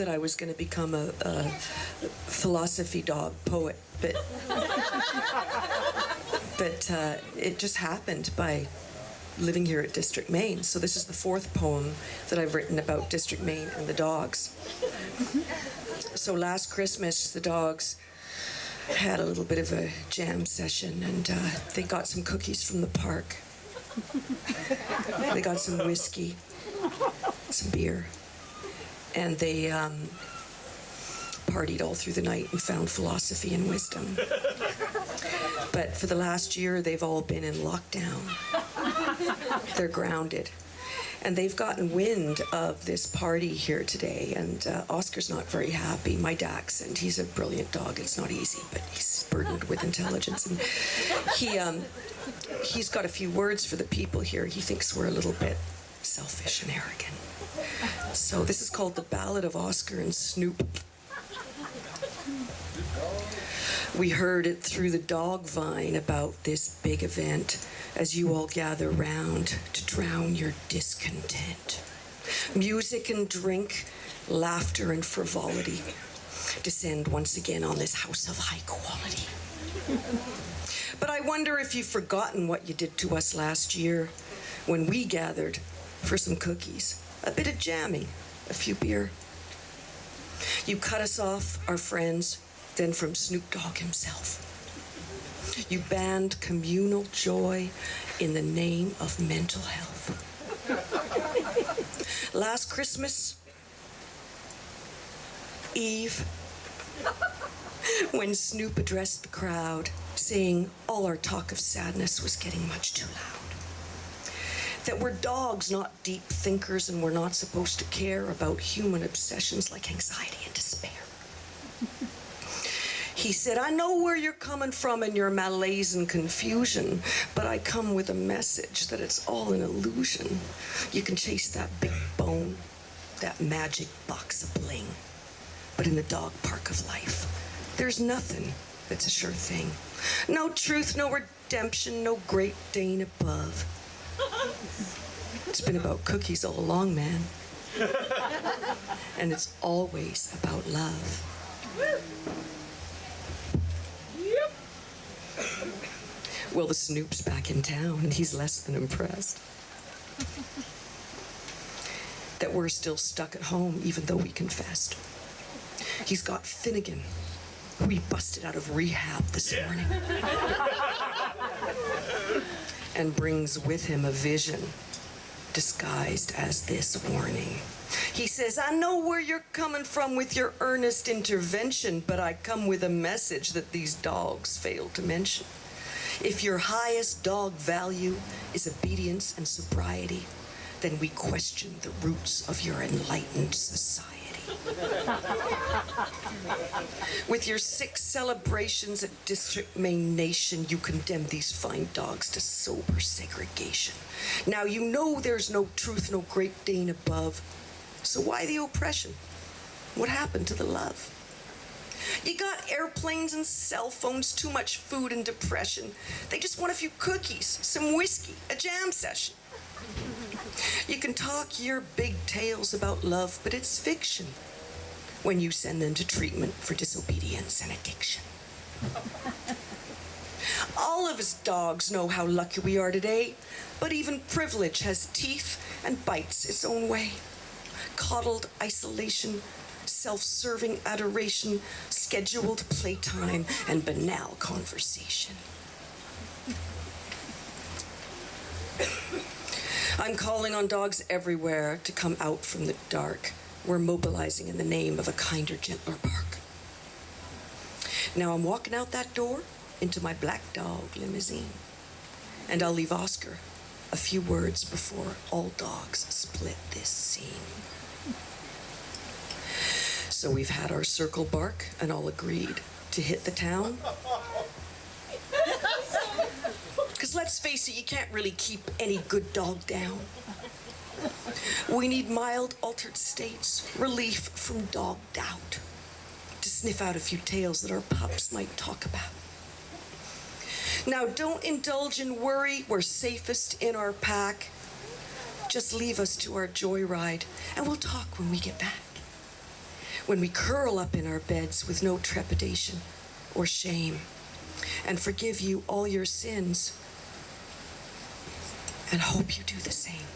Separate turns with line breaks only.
that I was going to become a philosophy dog poet, but it just happened by living here at District Maine. So this is the 4th poem that I've written about District Maine and the dogs. So last Christmas, the dogs had a little bit of a jam session, and they got some cookies from the park. They got some whiskey, some beer, and they partied all through the night and found philosophy and wisdom. But for the last year, they've all been in lockdown. They're grounded. And they've gotten wind of this party here today, and Oscar's not very happy. My dachshund, he's a brilliant dog. It's not easy, but he's burdened with intelligence. And he's got a few words for the people here. He thinks we're a little bit selfish and arrogant. So this is called The Ballad of Oscar and Snoop. We heard it through the dog vine about this big event as you all gather round to drown your discontent. Music and drink, laughter and frivolity descend once again on this house of high quality. But I wonder if you've forgotten what you did to us last year when we gathered for some cookies, a bit of jamming, a few beer. You cut us off, our friends, then from Snoop Dogg himself. You banned communal joy in the name of mental health. Last Christmas Eve, when Snoop addressed the crowd, saying all our talk of sadness was getting much too loud. That we're dogs, not deep thinkers, and we're not supposed to care about human obsessions like anxiety and despair. He said, I know where you're coming from in your malaise and confusion, but I come with a message that it's all an illusion. You can chase that big bone, that magic box of bling, but in the dog park of life, there's nothing that's a sure thing. No truth, no redemption, no Great Dane above. It's been about cookies all along, man. And it's always about love. Well, the Snoop's back in town, and he's less than impressed that we're still stuck at home, even though we confessed. He's got Finnegan, who he busted out of rehab this morning, and brings with him a vision disguised as this warning. He says, I know where you're coming from with your earnest intervention, but I come with a message that these dogs fail to mention. If your highest dog value is obedience and sobriety, then we question the roots of your enlightened society. With your 6 celebrations at District Maine Nation, you condemn these fine dogs to sober segregation. Now you know there's no truth, no Great Dane above. So why the oppression? What happened to the love? You got airplanes and cell phones, too much food and depression. They just want a few cookies, some whiskey, a jam session. You can talk your big tales about love, but it's fiction when you send them to treatment for disobedience and addiction. All of us dogs know how lucky we are today, but even privilege has teeth and bites its own way. Coddled isolation, self-serving adoration, scheduled playtime, and banal conversation. I'm calling on dogs everywhere to come out from the dark. We're mobilizing in the name of a kinder, gentler bark. Now I'm walking out that door into my black dog limousine, and I'll leave Oscar a few words before all dogs split this scene. So we've had our circle bark and all agreed to hit the town. Because let's face it, you can't really keep any good dog down. We need mild altered states, relief from dog doubt, to sniff out a few tales that our pups might talk about. Now don't indulge in worry, we're safest in our pack. Just leave us to our joyride, and we'll talk when we get back. when we curl up in our beds with no trepidation or shame, and forgive you all your sins, and hope you do the same.